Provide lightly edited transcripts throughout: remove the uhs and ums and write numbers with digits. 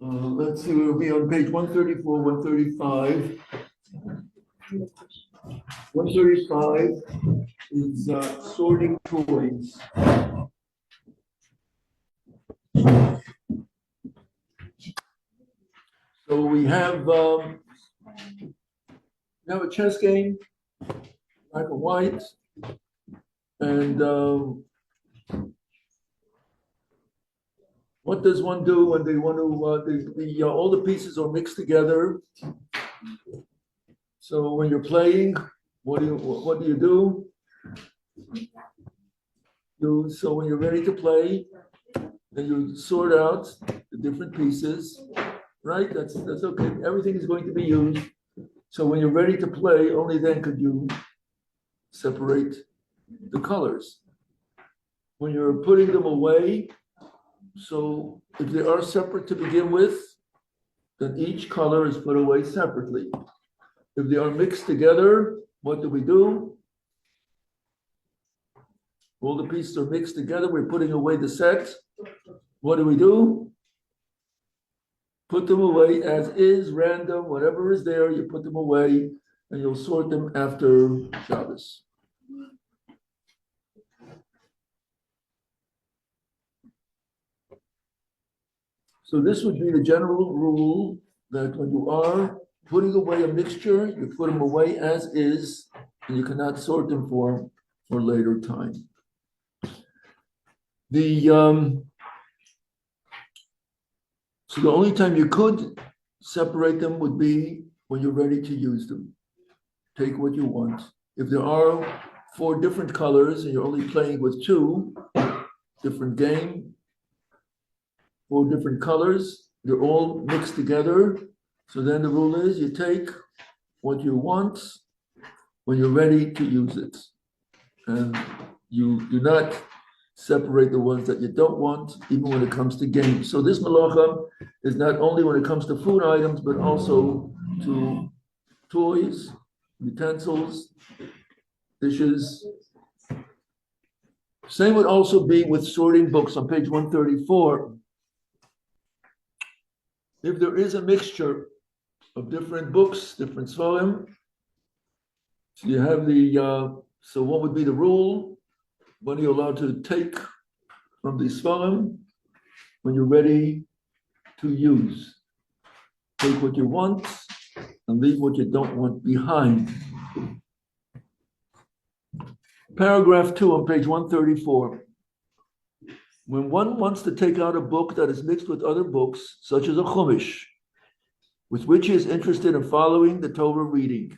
Let's see, we'll be on page 134, 135. 135 is sorting toys. So we have a chess game, black and white, and what does one do when they want to? All the pieces are mixed together. So when you're playing, what do you do? So when you're ready to play, then you sort out the different pieces, right? That's okay. Everything is going to be used. So when you're ready to play, only then could you separate the colors. When you're putting them away, so if they are separate to begin with, then each color is put away separately. If they are mixed together, what do? All the pieces are mixed together. We're putting away the set. What do? Put them away as is, random, whatever is there, you put them away, and you'll sort them after Shabbos. So this would be the general rule that when you are putting away a mixture, you put them away as is, and you cannot sort them for later time. So the only time you could separate them would be when you're ready to use them. Take what you want. If there are 4 different colors and you're only playing with 2, different game, 4 different colors, they're all mixed together. So then the rule is you take what you want when you're ready to use it. And you do not separate the ones that you don't want, even when it comes to games. So this malacha is not only when it comes to food items, but also to toys, utensils, dishes. Same would also be with sorting books on page 134. If there is a mixture of different books, different svarim, so you have so what would be the rule? When are you allowed to take from the svarim? When you're ready to use. Take what you want and leave what you don't want behind. Paragraph 2 on page 134. When one wants to take out a book that is mixed with other books, such as a chumash, with which he is interested in following the Torah reading,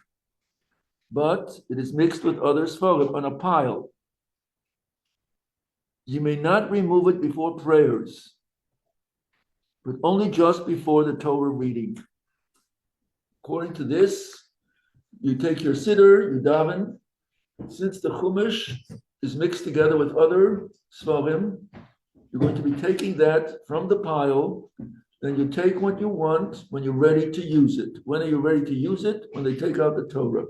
but it is mixed with other svarim on a pile, you may not remove it before prayers, but only just before the Torah reading. According to this, you take your siddur, you daven. Since the chumash is mixed together with other svarim, you're going to be taking that from the pile. Then you take what you want when you're ready to use it. When are you ready to use it? When they take out the Torah.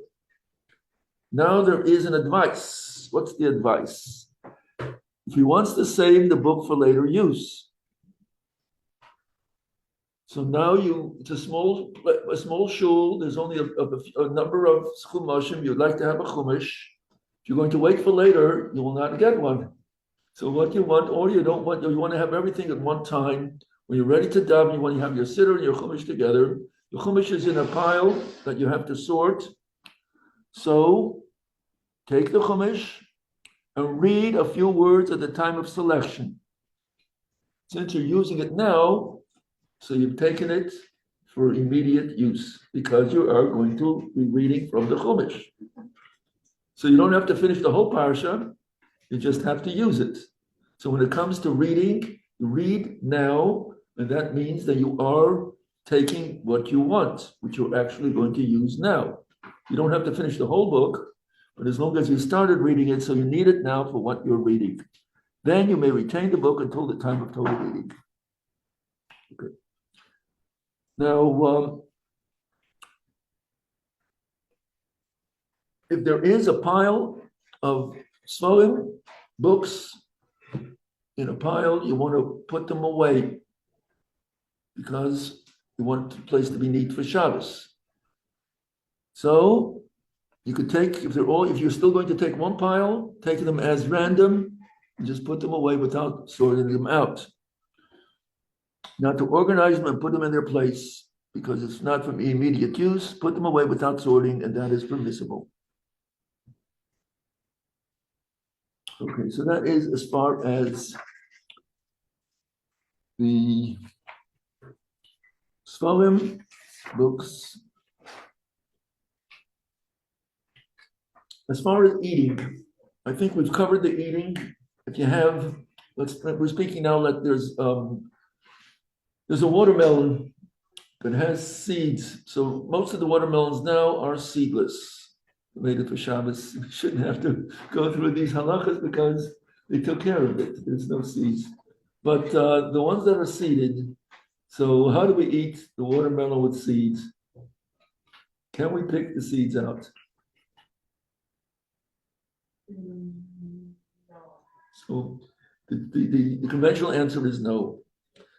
Now there is an advice. What's the advice? If he wants to save the book for later use. So now it's a small shul. There's only a number of chumashim. You'd like to have a chumash. If you're going to wait for later, you will not get one. So what you want, or you don't want, you want to have everything at one time. When you're ready to daven, you want to have your siddur and your chumash together. The chumash is in a pile that you have to sort. So take the chumash and read a few words at the time of selection. Since you're using it now, so you've taken it for immediate use because you are going to be reading from the chumash. So you don't have to finish the whole parsha, you just have to use it. So when it comes to reading, you read now, and that means that you are taking what you want, which you're actually going to use now. You don't have to finish the whole book, but as long as you started reading it, so you need it now for what you're reading. Then you may retain the book until the time of Torah reading. Okay. Now, if there is a pile of svarim, books, in a pile, you want to put them away. because we want the place to be neat for Shabbos. So you could take, if you're still going to take one pile, take them as random and just put them away without sorting them out. Not to organize them and put them in their place because it's not for immediate use, put them away without sorting, and that is permissible. Okay, so that is as far as the Sfarim books. As far as eating, I think we've covered the eating. If you have, we're speaking now that there's a watermelon that has seeds. So most of the watermelons now are seedless. Related for Shabbos, we shouldn't have to go through these halachas because they took care of it. There's no seeds. But the ones that are seeded, so how do we eat the watermelon with seeds? Can we pick the seeds out? So the conventional answer is no.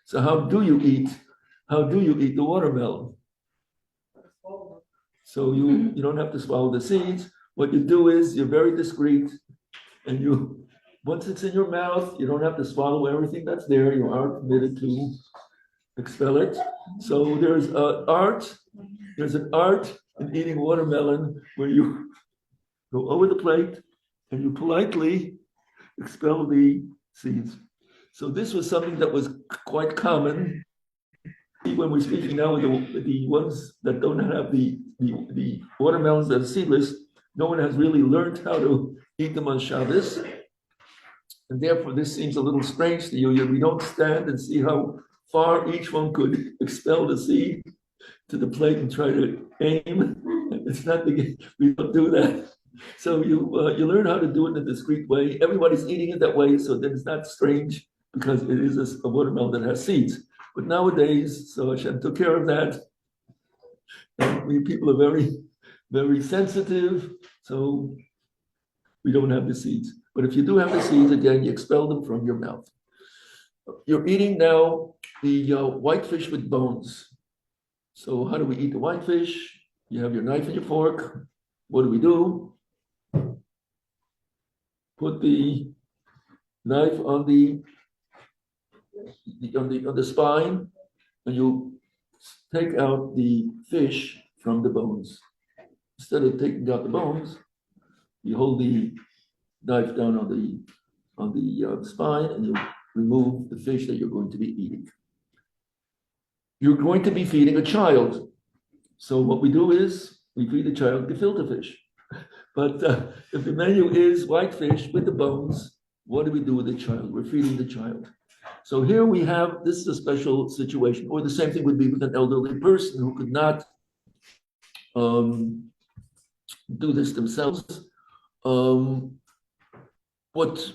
So how do you eat the watermelon? So you don't have to swallow the seeds. What you do is you're very discreet, and once it's in your mouth, you don't have to swallow everything that's there. You are permitted to expel it. So there's an art in eating watermelon where you go over the plate and you politely expel the seeds. So this was something that was quite common when we're speaking now with the ones that don't have the watermelons that are seedless. No one has really learned how to eat them on Shabbos. And therefore, this seems a little strange to you. We don't stand and see how far each one could expel the seed to the plate and try to aim. It's not we don't do that. So you learn how to do it in a discreet way. Everybody's eating it that way, so then it's not strange because it is a watermelon that has seeds. But nowadays, so Hashem took care of that. And people are very, very sensitive, so we don't have the seeds. But if you do have the seeds, again, you expel them from your mouth. You're eating now the whitefish with bones. So how do we eat the whitefish? You have your knife and your fork. What do? Put the knife on the spine, and you take out the fish from the bones. Instead of taking out the bones, you hold the knife down on the spine, and you remove the fish that you're going to be eating. You're going to be feeding a child. So what we do is we feed the child gefilte fish. But if the menu is whitefish with the bones, what do we do with the child? We're feeding the child. So here we have, this is a special situation, or the same thing would be with an elderly person who could not do this themselves. What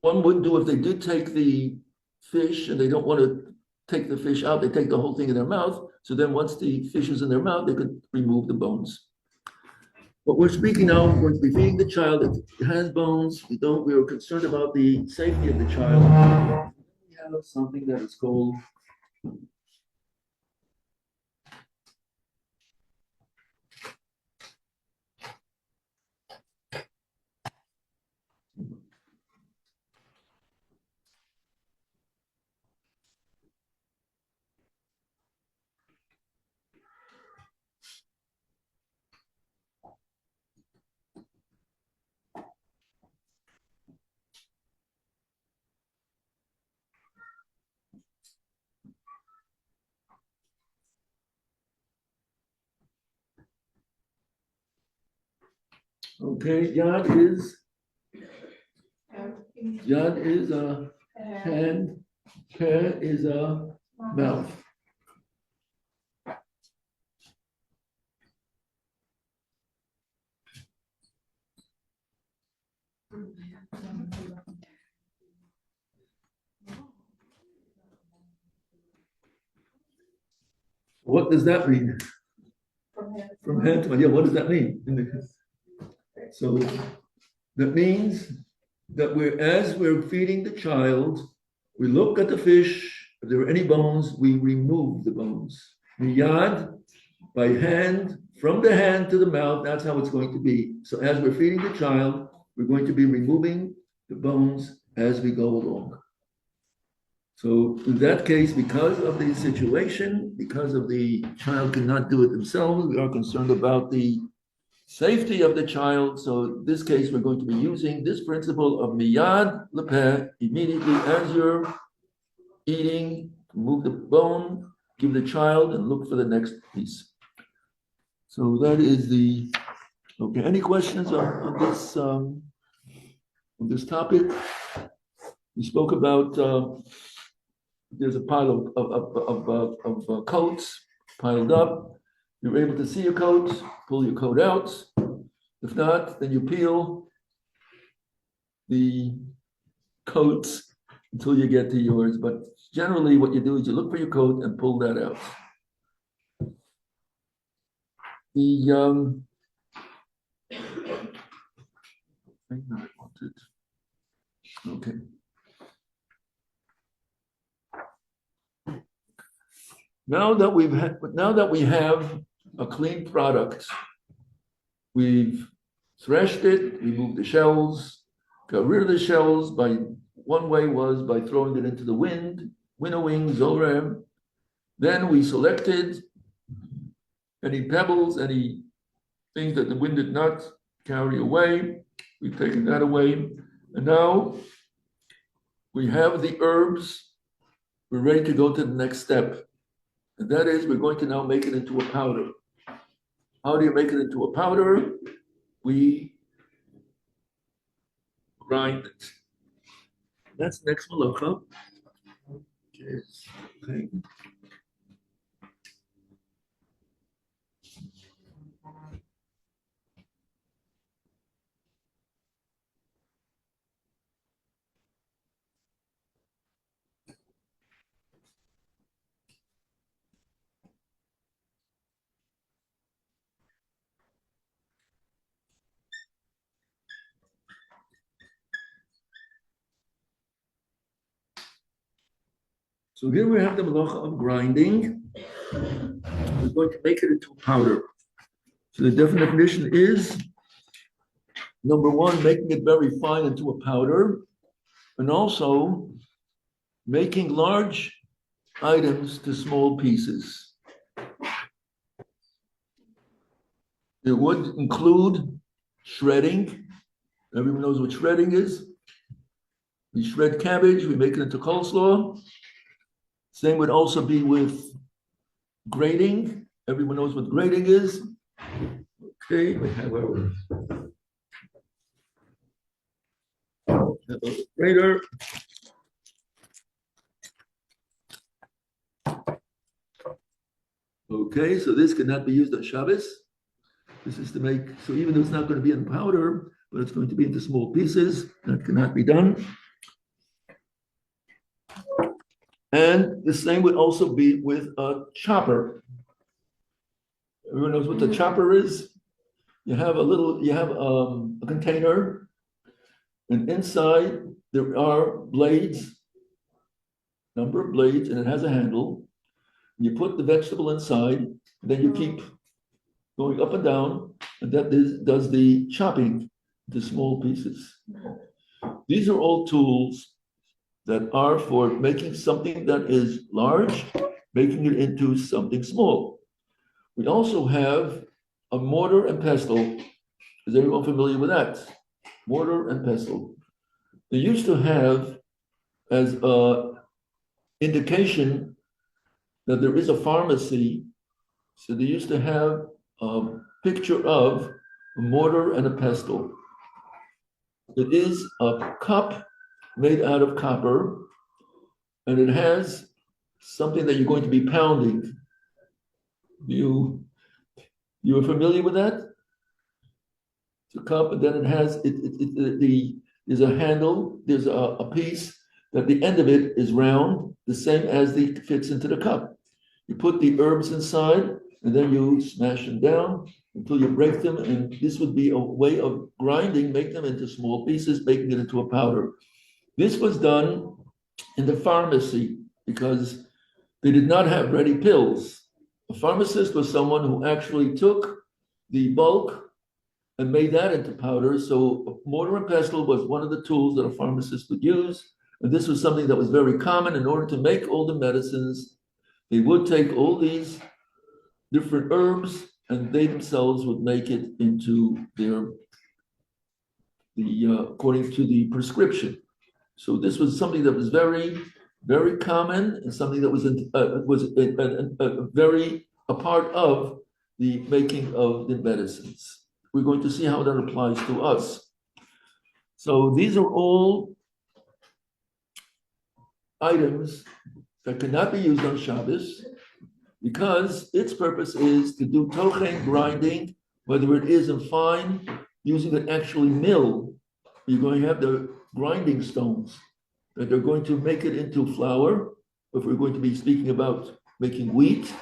one would do if they did take the fish and they don't want to take the fish out, they take the whole thing in their mouth. So then once the fish is in their mouth, they could remove the bones. But we're speaking now, we're going to be feeding the child. It has bones. We are concerned about the safety of the child. We have something that is called okay, yad is a hand, peh is a mouth. What does that mean? From hand to mouth. Yeah, what does that mean? So that means that as we're feeding the child, we look at the fish If there are any bones, we remove the bones. Miyad, by hand, from the hand to the mouth, that's how it's going to be. So as we're feeding the child, we're going to be removing the bones as we go along. So in that case, because of the situation, because of the child cannot do it themselves, we are concerned about the safety of the child. So in this case, we're going to be using this principle of miyad lepeh, immediately as you're eating, remove the bone, give the child, and look for the next piece. So that is the, okay, any questions on this topic? We spoke about, there's a pile of coats piled up. You're able to see your coat, pull your coat out. If not, then you peel the coats until you get to yours. But generally what you do is you look for your coat and pull that out. Okay. Now that we have a clean product, we've threshed it, removed the shells, got rid of the shells. By one way was by throwing it into the wind, winnowing, zorem. Then we selected any pebbles, any things that the wind did not carry away. We've taken that away. And now we have the herbs. We're ready to go to the next step. And that is, we're going to now make it into a powder. How do you make it into a powder? We grind it. That's next malacha. Okay. So here we have the malacha of grinding. We're going to make it into powder. So the definition is, number one, making it very fine into a powder, and also making large items to small pieces. It would include shredding. Everyone knows what shredding is. We shred cabbage, we make it into coleslaw. Same would also be with grating. Everyone knows what grating is. Okay, we have our grater. Okay, so this cannot be used on Shabbos. This is to make, so even though it's not going to be in powder, but it's going to be into small pieces, that cannot be done. And the same would also be with a chopper. Everyone knows what the chopper is? You have a container, and inside there are blades, number of blades, and it has a handle. You put the vegetable inside, and then you keep going up and down, and that does the chopping into small pieces. These are all tools that are for making something that is large, making it into something small. We also have a mortar and pestle. Is everyone familiar with that? Mortar and pestle. They used to have as an indication that there is a pharmacy, so they used to have a picture of a mortar and a pestle. It is a cup made out of copper, and it has something that you're going to be pounding. You are familiar with that? It's a cup, and then it has there's a handle, there's a piece that the end of it is round, the same as fits into the cup. You put the herbs inside, and then you smash them down until you break them, and this would be a way of grinding, make them into small pieces, making it into a powder. This was done in the pharmacy because they did not have ready pills. A pharmacist was someone who actually took the bulk and made that into powder. So mortar and pestle was one of the tools that a pharmacist would use. And this was something that was very common. In order to make all the medicines, they would take all these different herbs and they themselves would make it into according to the prescription. So this was something that was very, very common and something that was a part of the making of the medicines. We're going to see how that applies to us. So these are all items that cannot be used on Shabbos because its purpose is to do tochen grinding, whether it is in fine, using an actually mill. You're going to have the grinding stones that are going to make it into flour. If we're going to be speaking about making wheat,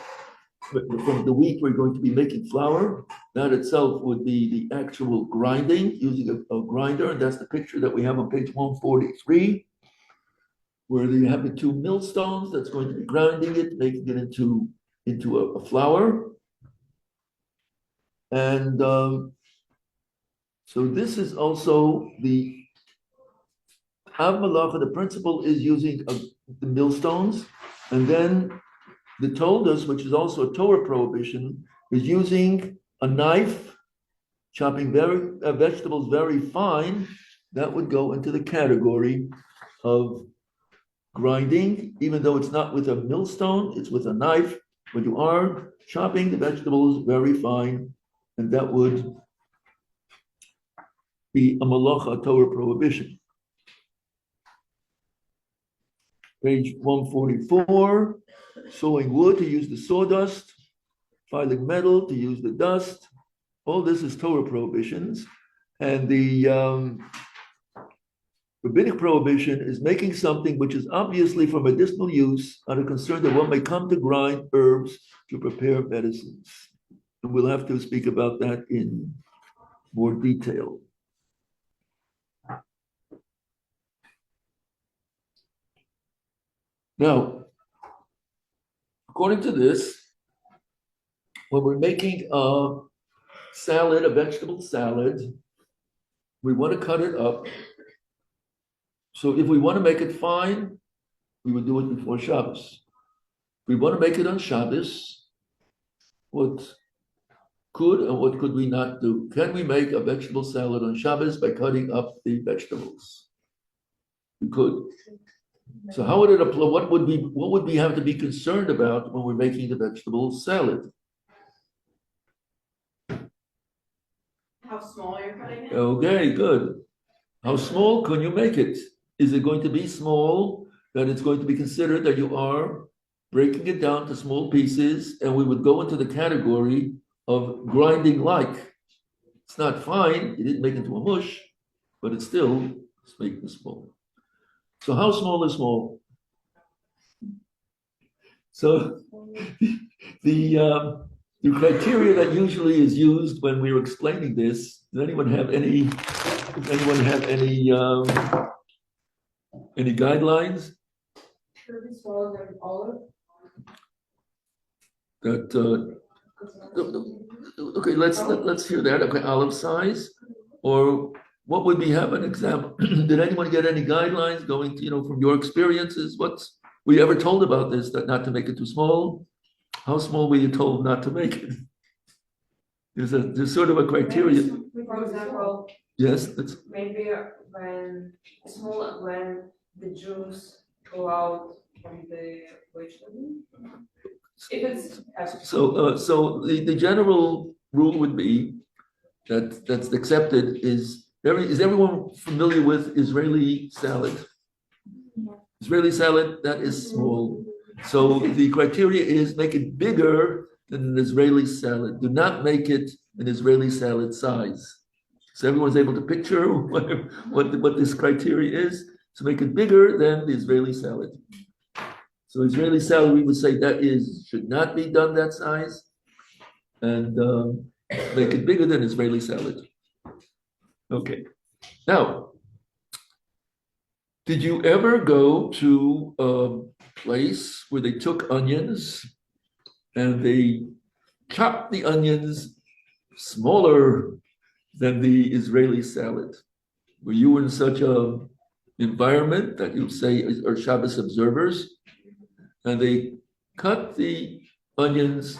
from the wheat we're going to be making flour. That itself would be the actual grinding using a grinder, and that's the picture that we have on page 143, where you have the two millstones that's going to be grinding it, making it into a flour. And so this is also the Av Malacha. The principle is using the millstones, and then the Toldos, which is also a Torah prohibition, is using a knife, chopping vegetables very fine. That would go into the category of grinding, even though it's not with a millstone, it's with a knife, but you are chopping the vegetables very fine, and that would be a malacha, Torah prohibition. Page 144, sawing wood to use the sawdust, filing metal to use the dust. All this is Torah prohibitions. And the rabbinic prohibition is making something which is obviously for medicinal use out of concern that one may come to grind herbs to prepare medicines. And we'll have to speak about that in more detail. Now, according to this, when we're making a salad, a vegetable salad, we want to cut it up. So if we want to make it fine, we would do it before Shabbos. If we want to make it on Shabbos, what could and what could we not do? Can we make a vegetable salad on Shabbos by cutting up the vegetables? We could. So how would it apply? What would we have to be concerned about when we're making the vegetable salad? How small you're cutting it? Okay, good. How small can you make it? Is it going to be small that it's going to be considered that you are breaking it down to small pieces, and we would go into the category of grinding like? It's not fine, you didn't make it into a mush, but it's still making it small. So how small is small? So the criteria that usually is used when we're explaining this, does anyone have any guidelines? Should it be smaller than olive? That okay, let's hear that. Okay, olive size, or what would we have an example? Did anyone get any guidelines going to, from your experiences? Were you ever told about this, that not to make it too small? How small were you told not to make it? There's sort of a criteria. For example, Yes, maybe when the juice go out from the vegetable. If it's so the general rule would be that's accepted is everyone familiar with Israeli salad? Israeli salad, that is small. So the criteria is make it bigger than an Israeli salad. Do not make it an Israeli salad size. So everyone's able to picture what this criteria is. To make it bigger than the Israeli salad. So Israeli salad, we would say should not be done that size, and make it bigger than Israeli salad. Okay. Now, Did you ever go to a place where they took onions and they chopped the onions smaller than the Israeli salad? Were you in such a environment that you say are Shabbos observers, and they cut the onions?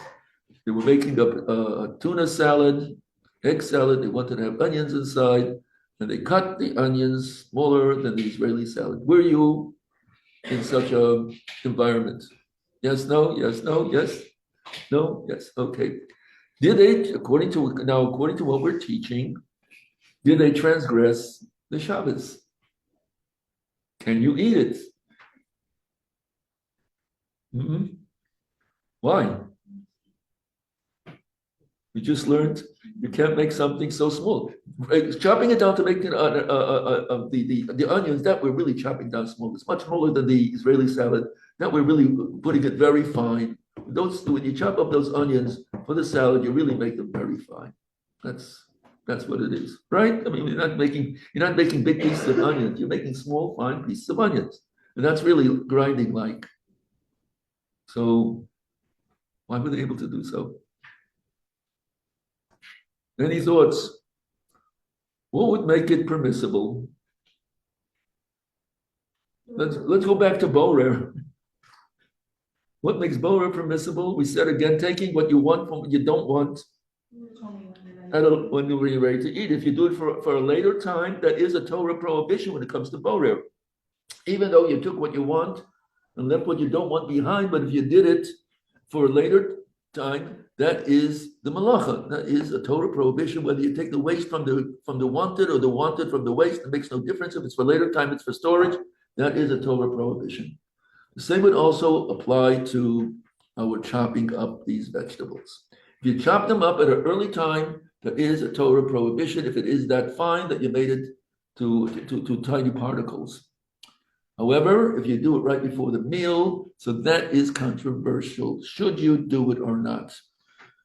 They were making a tuna salad, egg salad. They wanted to have onions inside, and they cut the onions smaller than the Israeli salad. Were you in such a environment? Yes, no, yes, no, yes, no, yes. Okay. Did they, according to what we're teaching, did they transgress the Shabbos? Can you eat it? Why? We just learned you can't make something so small. Chopping it down to make the onions that we're really chopping down small. It's much smaller than the Israeli salad. That we're really putting it very fine. When you chop up those onions for the salad, you really make them very fine. That's what it is, right? I mean, you're not making big pieces of onions. You're making small, fine pieces of onions, and that's really grinding like. So, why were they able to do so? Any thoughts? What would make it permissible? Let's go back to Borer. What makes Borer permissible? We said again, taking what you want from what you don't want when you're ready to eat. If you do it for a later time, that is a Torah prohibition when it comes to Borer. Even though you took what you want and left what you don't want behind, but if you did it for a later time, that is the malacha. That is a Torah prohibition. Whether you take the waste from the wanted or the wanted from the waste, it makes no difference. If it's for later time, it's for storage. That is a Torah prohibition. The same would also apply to our chopping up these vegetables. If you chop them up at an early time, there is a Torah prohibition. If it is that fine that you made it to tiny particles. However, if you do it right before the meal, so that is controversial. Should you do it or not?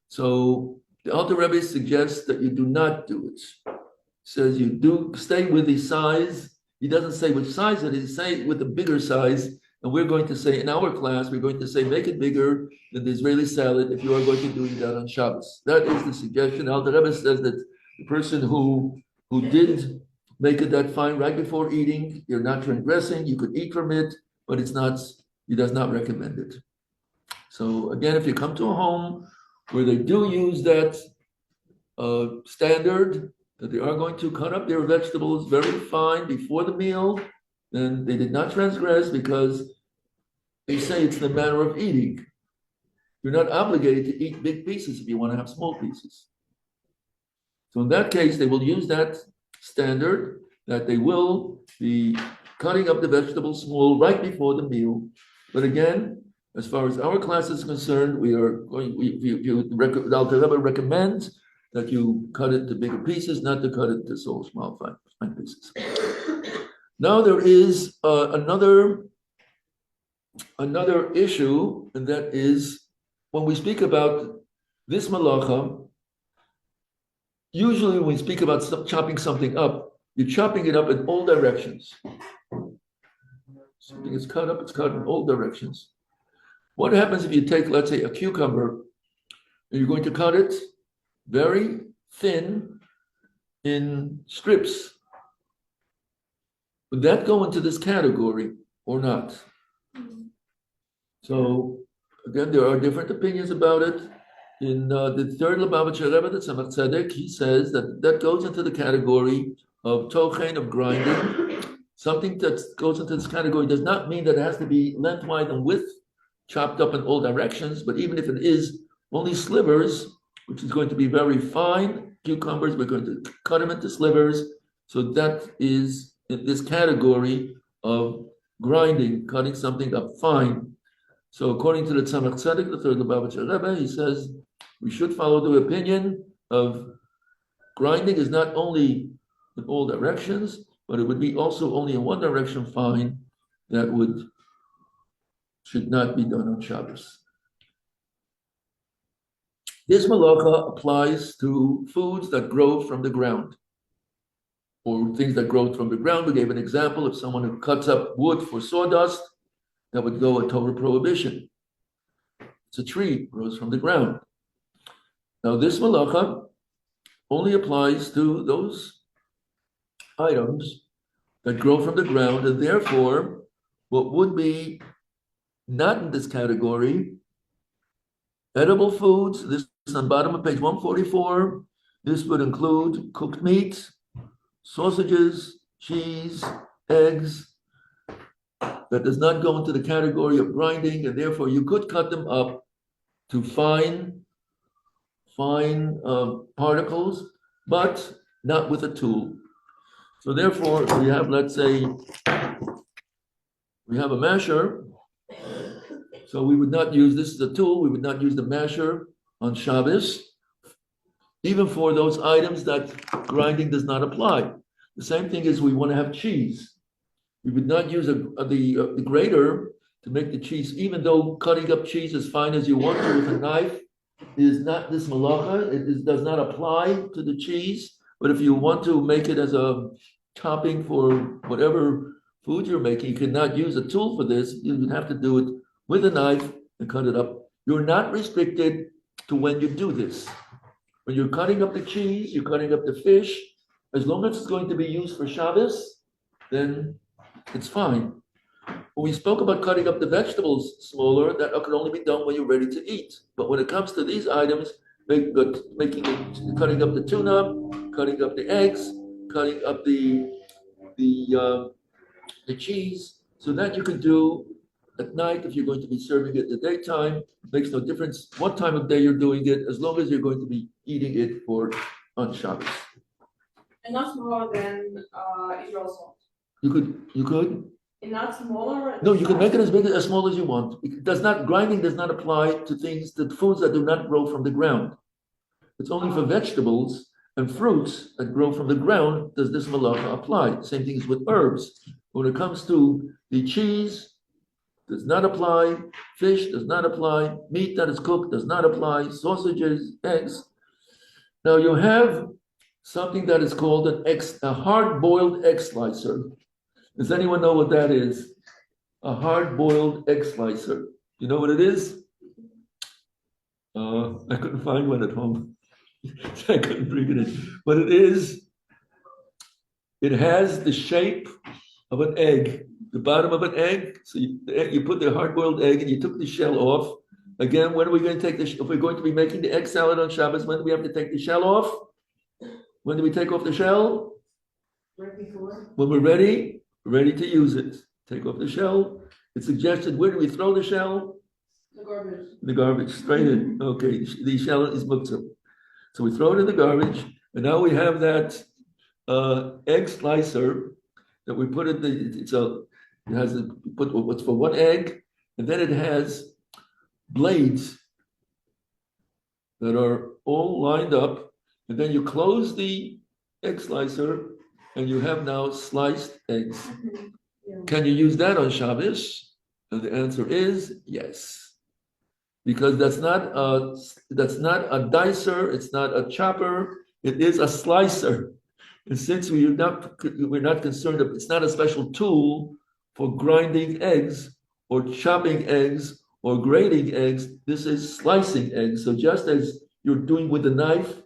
So the Alter Rebbe suggests that you do not do it. He says you do stay with the size. He doesn't say which size it is. He says with the bigger size. And we're going to say in our class, we're going to say make it bigger than the Israeli salad if you are going to do that on Shabbos. That is the suggestion. Alter Rebbe says that the person who did make it that fine right before eating, you're not transgressing, you could eat from it, but he does not recommend it. So again, if you come to a home where they do use that standard, that they are going to cut up their vegetables very fine before the meal, then they did not transgress because they say it's the manner of eating. You're not obligated to eat big pieces if you want to have small pieces. So in that case, they will use that standard that they will be cutting up the vegetables small right before the meal. But again, as far as our class is concerned, the Alter Rebbe recommends that you cut it to bigger pieces, not to cut it to small, fine pieces. Now there is another issue, and that is when we speak about this malacha. Usually when we speak about chopping something up, you're chopping it up in all directions. Something is cut up, it's cut in all directions. What happens if you take, let's say, a cucumber, and you're going to cut it very thin in strips? Would that go into this category or not? So again, there are different opinions about it. In the third Lubavitcher Rebbe, the Tzemach Tzedek, he says that goes into the category of tochen, of grinding. Something that goes into this category does not mean that it has to be lengthwise and width, chopped up in all directions, but even if it is only slivers, which is going to be very fine cucumbers, we're going to cut them into slivers. So that is in this category of grinding, cutting something up fine. So according to the Tzemach Tzedek, the third Lubavitcher Rebbe, he says we should follow the opinion of grinding is not only in all directions, but it would be also only in one direction fine. That should not be done on Shabbos. This malacha applies to foods that grow from the ground. or things that grow from the ground. We gave an example of someone who cuts up wood for sawdust, that would go a Torah prohibition. It's a tree, grows from the ground. Now, this malacha only applies to those items that grow from the ground, and therefore, what would be not in this category, edible foods, this is on bottom of page 144, this would include cooked meat, sausages, cheese, eggs. That does not go into the category of grinding, and therefore you could cut them up to fine particles, but not with a tool. So therefore, we have, let's say, we have a masher. So we would not use this as a tool. We would not use the masher on Shabbos, even for those items that grinding does not apply. The same thing is we want to have cheese. We would not use the grater to make the cheese, even though cutting up cheese as fine as you want to with a knife is not this malacha. It does not apply to the cheese. But if you want to make it as a topping for whatever food you're making, you cannot use a tool for this. You would have to do it with a knife and cut it up. You're not restricted to when you do this. When you're cutting up the cheese, you're cutting up the fish, as long as it's going to be used for Shabbos, then it's fine. When we spoke about cutting up the vegetables smaller, that could only be done when you're ready to eat. But when it comes to these items, cutting up the tuna, cutting up the eggs, cutting up the cheese, so that you can do at night if you're going to be serving it in the daytime. It makes no difference what time of day you're doing it, as long as you're going to be eating it on Shabbos. And not smaller than Israel salt. You could. And not smaller. No, you can make it as big as small as you want. Grinding does not apply to foods that do not grow from the ground. It's only for vegetables and fruits that grow from the ground does this malacha apply. Same thing is with herbs. When it comes to the cheese, does not apply. Fish does not apply. Meat that is cooked does not apply. Sausages, eggs. Now you have something that is called a hard-boiled egg slicer. Does anyone know what that is? A hard-boiled egg slicer. You know what it is? I couldn't find one at home. I couldn't bring it in. But it has the shape of an egg, the bottom of an egg. So you put the hard-boiled egg and you took the shell off. Again, when are we going to take if we're going to be making the egg salad on Shabbos, when do we have to take the shell off? When do we take off the shell? Right before. When we're ready to use it. Take off the shell. It's suggested, where do we throw the shell? The garbage. The garbage, straight in. Okay, the shell is muktzah. So we throw it in the garbage, and now we have that egg slicer that we put in what's for one egg, and then it has blades that are all lined up, and then you close the egg slicer, and you have now sliced eggs. Mm-hmm. Yeah. Can you use that on Shabbos? And the answer is yes, because that's not a dicer, it's not a chopper, it is a slicer. And since we're not concerned, it's not a special tool for grinding eggs or chopping eggs or grating eggs. This is slicing eggs. So just as you're doing with a knife,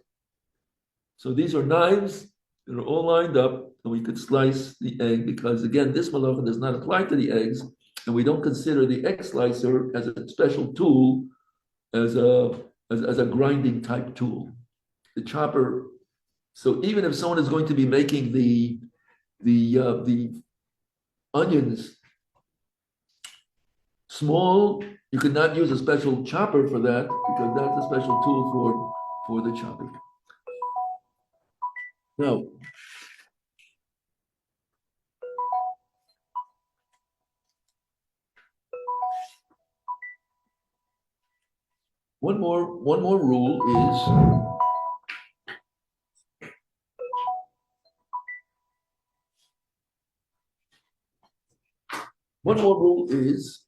so these are knives that are all lined up, and we could slice the egg, because again, this malacha does not apply to the eggs, and we don't consider the egg slicer as a special tool, as a grinding type tool. The chopper. So even if someone is going to be making the onions small, you could not use a special chopper for that, because that's a special tool for the chopping. Now, one more rule is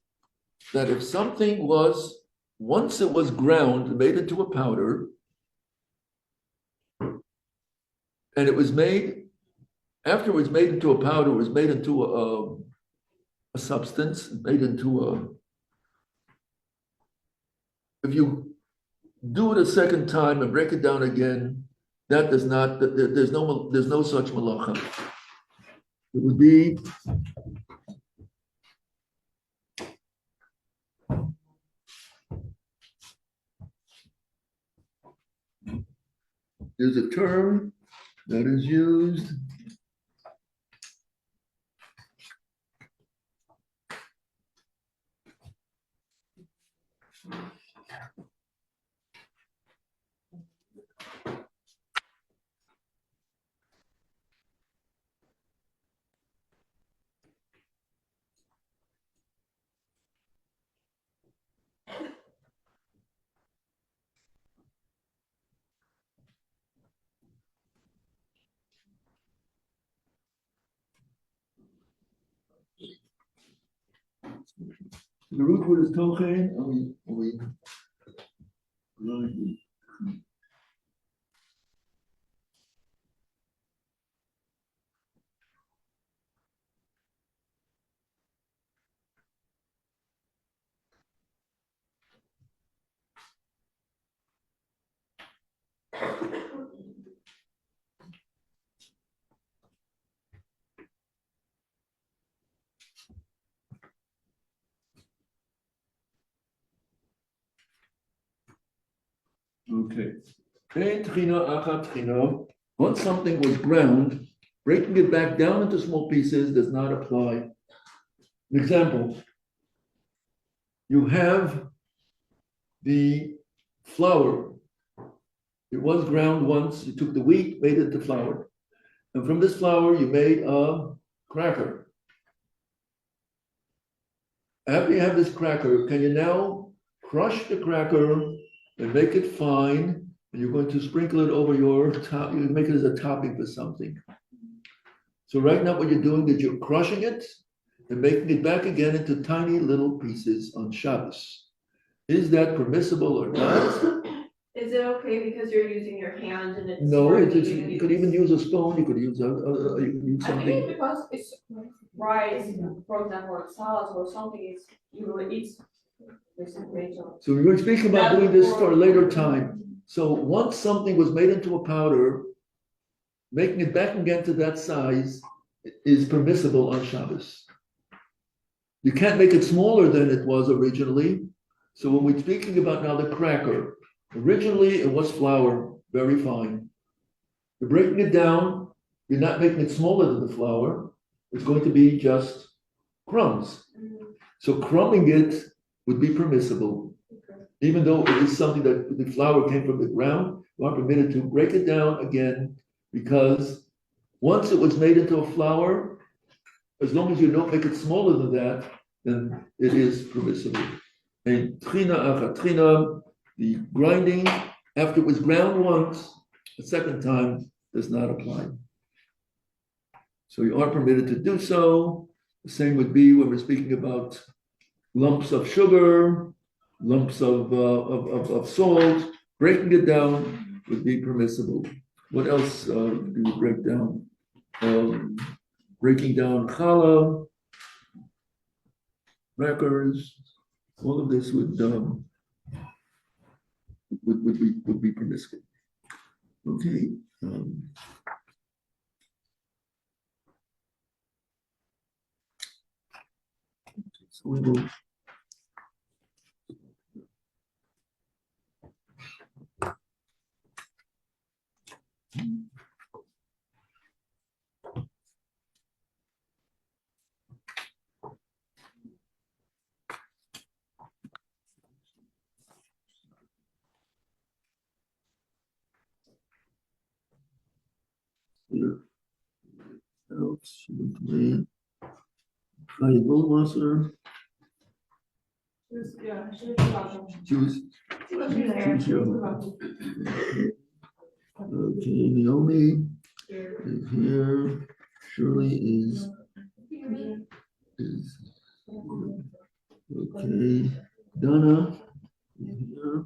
that if something once it was ground, made into a powder, and it was made after it was made into a powder, it was made into a substance, made into a. If you do it a second time and break it down again, that does not. There's no such malacha. It would be. There's a term that is used. The root word is tochen, and we okay. Once something was ground, breaking it back down into small pieces does not apply. An example, you have the flour. It was ground once, you took the wheat, made it into flour. And from this flour, you made a cracker. After you have this cracker, can you now crush the cracker and make it fine? And you're going to sprinkle it over your top, you make it as a topping for something. So right now what you're doing is you're crushing it and making it back again into tiny little pieces on Shabbos. Is that permissible or not? Is it okay because you're using your hand and it's? No, you could even use a spoon, you could use I something. think because it's rice, for example, or salad or something, it's, So we were speaking about doing this for a later time. So once something was made into a powder, making it back again to that size is permissible on Shabbos. You can't make it smaller than it was originally. So when we're speaking about now the cracker, originally it was flour, very fine. You're breaking it down, you're not making it smaller than the flour, it's going to be just crumbs. So crumbing it would be permissible. Even though it is something that the flour came from the ground, you are permitted to break it down again, because once it was made into a flour, as long as you don't make it smaller than that, then it is permissible. And trina, the grinding, after it was ground once, a second time does not apply. So you are permitted to do so. The same would be when we're speaking about lumps of sugar, lumps of salt. Breaking it down would be permissible. What else do you break down? Breaking down challah, crackers, all of this would be permissible. Okay. So we will. Else would be Wasser. Choose your. Okay, Naomi is here. Shirley is okay. Donna is here.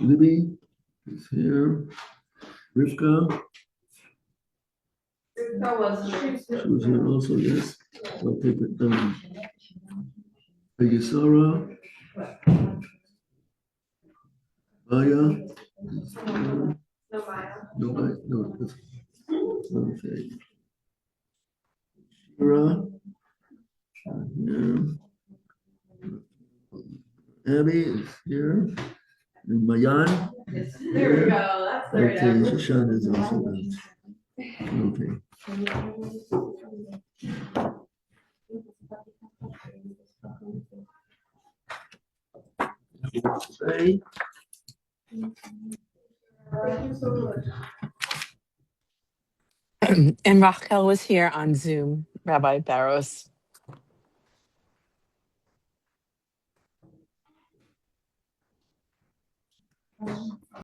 Libby is here. Rivka That was. She was here also, yes. I'll take it down. Peggy Sarah. Maya. No, Maya. No, no, that's, okay. Shira. Here. Abby is here. And Mayan. There we go, that's the right Okay, answer. Shoshana is also there. Okay. Say, Thank you so much. And Rachel was here on Zoom, Rabbi Baras.